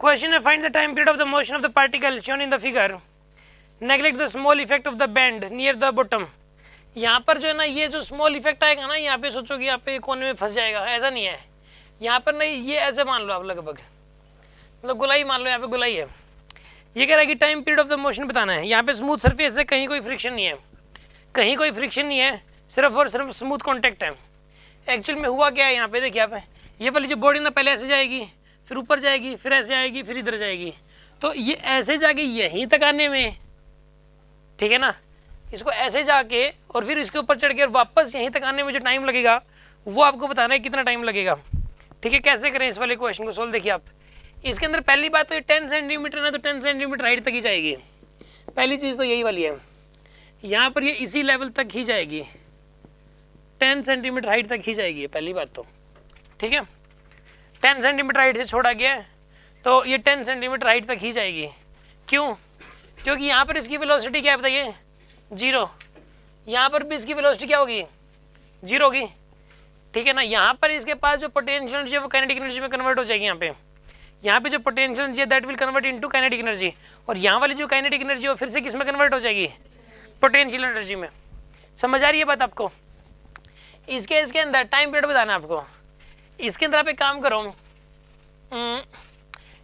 Question है find the time period of the motion of the particle shown in the figure, neglect the small effect of the band near the bottom. यहाँ पर जो है ना ये जो small effect आएगा ना, यहाँ पे सोचो कि यहाँ पे कोने में फंस जाएगा, ऐसा नहीं है। यहाँ पर नहीं, ये ऐसे मान लो आप लगभग, मतलब गोलाई मान लो, यहाँ पे गोलाई है। ये कह रहा है कि time period of the motion बताना है। यहाँ पे स्मूथ सरफेस है, कहीं कोई फ्रिक्शन नहीं है, कहीं कोई फ्रिक्शन नहीं है, सिर्फ और सिर्फ स्मूथ कॉन्टैक्ट है। एक्चुअल में हुआ क्या है यहाँ पे देखिए आप, ये वाली जो बॉडी ना पहले ऐसे जाएगी, फिर ऊपर जाएगी, फिर ऐसे आएगी, फिर इधर जाएगी, तो ये ऐसे जाके यहीं तक आने में, ठीक है ना, इसको ऐसे जाके और फिर इसके ऊपर चढ़ के और वापस यहीं तक आने में जो टाइम लगेगा वो आपको बताना है कितना टाइम लगेगा। ठीक है, कैसे करें इस वाले क्वेश्चन को सोल्व। देखिए आप, इसके अंदर पहली बात तो ये 10 सेंटीमीटर है, तो 10 सेंटीमीटर हाइट तक ही जाएगी। पहली चीज़ तो यही वाली है, यहाँ पर ये इसी लेवल तक ही जाएगी, 10 सेंटीमीटर हाइट तक ही जाएगी पहली बात तो। ठीक है, 10 सेंटीमीटर हाइट से छोड़ा गया तो ये 10 सेंटीमीटर हाइट तक ही जाएगी। क्यों? क्योंकि यहाँ पर इसकी वेलोसिटी क्या है बताइए, 0। यहाँ पर भी इसकी वेलोसिटी क्या होगी, 0 होगी। ठीक है ना, यहाँ पर इसके पास जो पोटेंशियल एनर्जी है वो काइनेटिक एनर्जी में कन्वर्ट हो जाएगी। यहाँ पे जो पोटेंशियल एनर्जी है that will convert into kinetic energy, और यहाँ वाली जो काइनेटिक एनर्जी है फिर से किस में कन्वर्ट हो जाएगी, पोटेंशियल एनर्जी में। समझ आ रही है बात आपको? इसके अंदर टाइम पीरियड बताना आपको। इसके अंदर आप एक काम करो,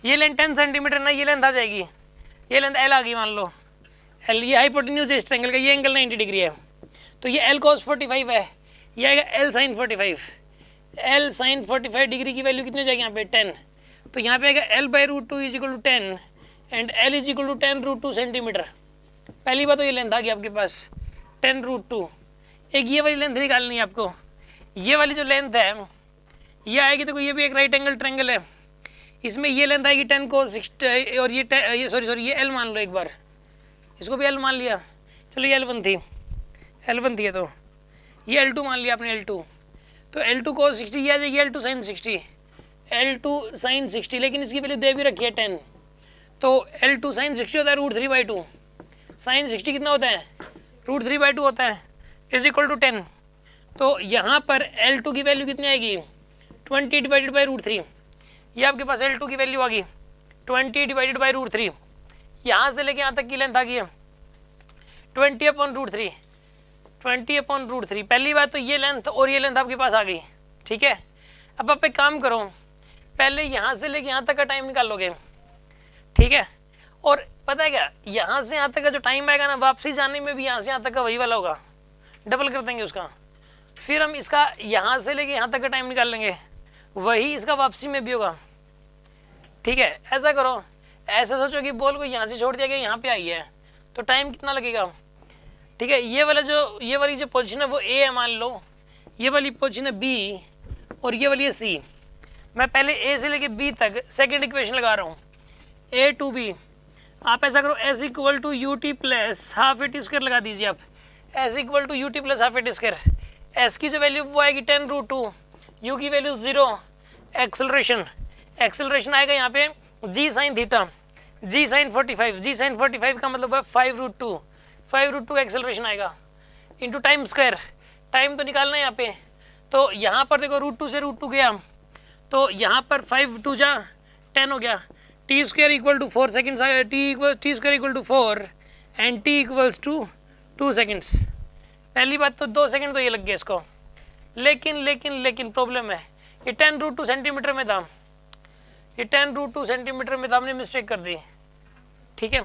ये लेंथ 10 सेंटीमीटर ना, ये लेंथ आ जाएगी, ये लेंथ एल आ गई मान लो, एल ये हाइपोटेन्यूज है इस ट्रायंगल का, ये एंगल 90 डिग्री है, तो ये एल cos 45 है, ये आएगा L sine 45। L sine 45 degree की वैल्यू कितनी हो जाएगी यहाँ पे, 10। तो यहाँ पे आएगा L by root 2 is equal to 10 and L is equal to 10 root 2 centimetre. पहली बात तो ये लेंथ आ गई आपके पास 10 रूट 2। एक ये वाली लेंथ निकालनी है आपको, ये वाली जो लेंथ है ये आएगी, देखो ये भी एक राइट एंगल ट्रायंगल है, इसमें ये लेंथ आएगी 10 को 60 और ये सॉरी ये एल मान लो एक बार, इसको भी एल मान लिया, चलो ये L1 थी, L1 थी है, तो ये L2 मान लिया आपने, L2, तो L2 को 60 ये आ जाएगी L2 साइन 60, L2 साइन 60, लेकिन इसकी वैल्यू दे भी रखी है 10, तो L2 साइन 60 होता है √3/2, साइन 60 कितना होता है, √3/2 होता है, इज इक्वल टू 10। तो यहाँ पर L2 की वैल्यू कितनी आएगी, 20 डिवाइडेड बाई √3, ये आपके पास L2 की वैल्यू आ गई 20 डिवाइडेड बाई √3, यहाँ से लेके यहाँ तक की लेंथ आ गई है 20/√3, 20/√3। पहली बात तो ये लेंथ और ये लेंथ आपके पास आ गई। ठीक है, अब आप एक काम करो, पहले यहाँ से लेके यहाँ तक का टाइम निकालोगे, ठीक है, और पता है क्या, यहाँ से यहाँ तक का जो टाइम आएगा ना, वापसी जाने में भी यहाँ से यहाँ तक का वही वाला होगा, डबल कर देंगे उसका, फिर हम इसका यहाँ से लेके यहाँ तक का टाइम निकाल लेंगे, वही इसका वापसी में भी होगा। ठीक है, ऐसा करो, ऐसा सोचो कि बॉल को यहाँ से छोड़ दिया गया, यहाँ पे आई है, तो टाइम कितना लगेगा। ठीक है, ये वाली जो पोजीशन है वो ए है मान लो, ये वाली पोजीशन है बी, और ये वाली है सी। मैं पहले ए से लेके बी तक सेकंड इक्वेशन लगा रहा हूँ, ए टू बी। आप ऐसा करो, S equal to U T plus half A T square लगा दीजिए आप, S equal to U T plus half A T square. S की जो वैल्यू वो आएगी 10√2, यू की वैल्यू 0, एक्सेलरेशन आएगा यहाँ पे जी साइन थीटा, जी साइन 45, जी साइन 45 का मतलब है 5√2, 5√2 एक्सेलरेशन आएगा इंटू टाइम स्क्वायर। टाइम तो निकालना है यहाँ पे, तो यहाँ पर देखो √2 से √2 गया, तो यहाँ पर 5 जा 10 हो गया, T square equal to 4 seconds, T square equal to 4 and T equals to 2 seconds. पहली बात तो 2 सेकेंड तो ये लग गया इसको, लेकिन प्रॉब्लम है, ये 10√2 सेंटीमीटर में था, ये 10√2 सेंटीमीटर में था, हमने मिस्टेक कर दी। ठीक है,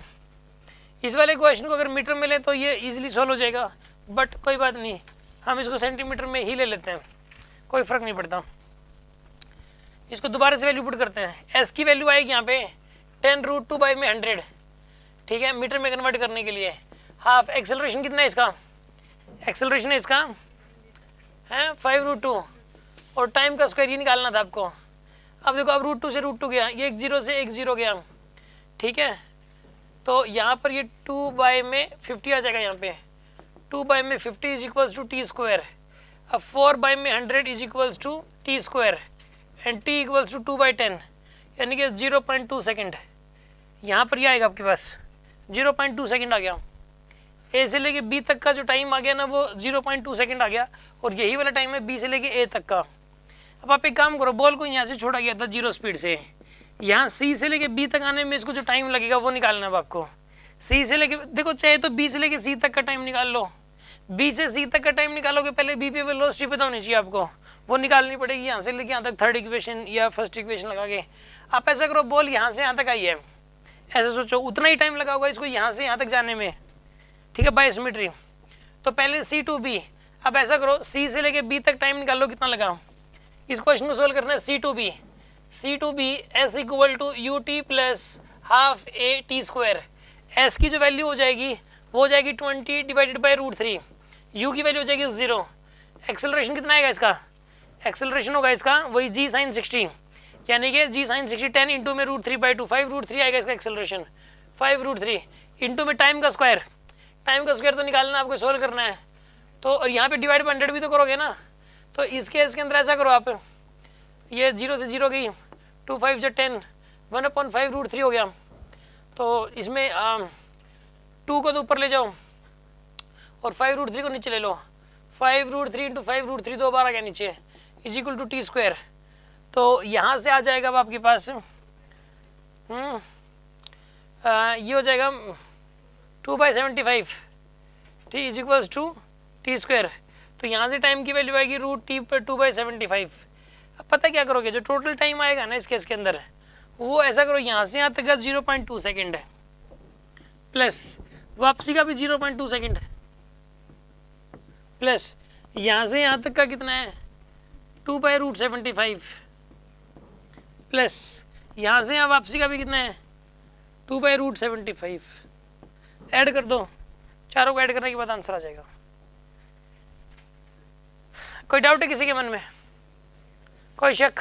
इस वाले क्वेश्चन को अगर मीटर में ले तो ये इजीली सॉल्व हो जाएगा, बट कोई बात नहीं, हम इसको सेंटीमीटर में ही ले लेते हैं, कोई फ़र्क नहीं पड़ता। इसको दोबारा से वैल्यू पुट करते हैं, एस की वैल्यू आएगी यहाँ पे 10√2 बाई में 100। ठीक है, मीटर में कन्वर्ट करने के लिए हाफ। एक्सेलरेशन कितना है इसका, एक्सेलरेशन है इसका है 5√2, और टाइम का स्क्वायर ये निकालना था आपको। अब देखो, अब √2 से √2 गया, ये 1 0 से 1 0 गया। ठीक है, तो यहाँ पर ये 2 बाई में 50 आ जाएगा, यहाँ पे 2 बाई में 50 is equals to T square. अब 4 बाई में 100 is equals to T square and T equals to 2/10, यानी कि 0.2 सेकेंड। यहाँ पर ये आएगा आपके पास 0.2 सेकेंड आ गया। ए से लेके बी तक का जो टाइम आ गया ना वो 0.2 सेकेंड आ गया, और यही वाला टाइम है बी से लेके ए तक का। अब आप एक काम करो, बॉल को यहाँ से छोड़ा गया था 0 स्पीड से, यहाँ सी से लेके बी तक आने में इसको जो टाइम लगेगा वो निकालना है आपको। सी से लेके, देखो चाहे तो बी से लेके सी तक का टाइम निकाल लो, बी से सी तक का टाइम निकालोगे, पहले बी पे वेलोसिटी पता होनी चाहिए आपको, वो निकालनी पड़ेगी यहाँ से लेके यहाँ तक, थर्ड इक्वेशन या फर्स्ट इक्वेशन लगा के। आप ऐसा करो, बॉल यहाँ से यहाँ तक आई है, ऐसे सोचो उतना ही टाइम लगा होगा इसको यहाँ से यहाँ तक जाने में, ठीक है, बाय सिमेट्री। तो पहले सी टू बी, अब ऐसा करो सी से लेके बी तक टाइम निकाल लो कितना लगा। इस क्वेश्चन को सोल्व करना है see to be s equal to U T plus half A T square. S की जो वैल्यू हो जाएगी वो हो जाएगी 20 डिवाइडेड बाई √3, यू की वैल्यू हो जाएगी 0। एक्सेलरेशन कितना आएगा इसका, एक्सेलरेशन होगा इसका वही जी साइन 60, यानी कि जी साइन 60 10 इंटू में √3/2, 5√3 आएगा इसका एक्सेलरेशन, 5√3 इंटू में टाइम का स्क्वायर, टाइम का स्क्वायर तो निकालना आपको, सोल्व करना है। तो और यहाँ पे डिवाइड बाय 100 भी तो करोगे ना, तो इस केस के अंदर ऐसा करो आप, ये 0 से 0 गई, 2 5 जो 10, 1/5√3 हो गया। तो इसमें 2 को तो ऊपर ले जाओ और 5√3 को नीचे ले लो, 5√3 इंटू 5√3 2 बार आ गया नीचे, is equal to T square. तो यहाँ से आ जाएगा अब आपके पास ये हो जाएगा 2/75 T is equals to T square. तो यहाँ से टाइम की वैल्यू आएगी √t पर 2/75। अब पता क्या करोगे, जो टोटल टाइम आएगा ना इस केस के अंदर, वो ऐसा करो यहाँ से यहाँ तक का 0.2 सेकेंड है, प्लस वापसी का भी 0.2 सेकेंड है, प्लस यहाँ से यहाँ तक का कितना है 2/√75, प्लस यहाँ से यहाँ वापसी का भी कितना है 2/√75। ऐड कर दो, चारों को ऐड करने के बाद आंसर आ जाएगा। कोई डाउट है किसी के मन में, कोई शक?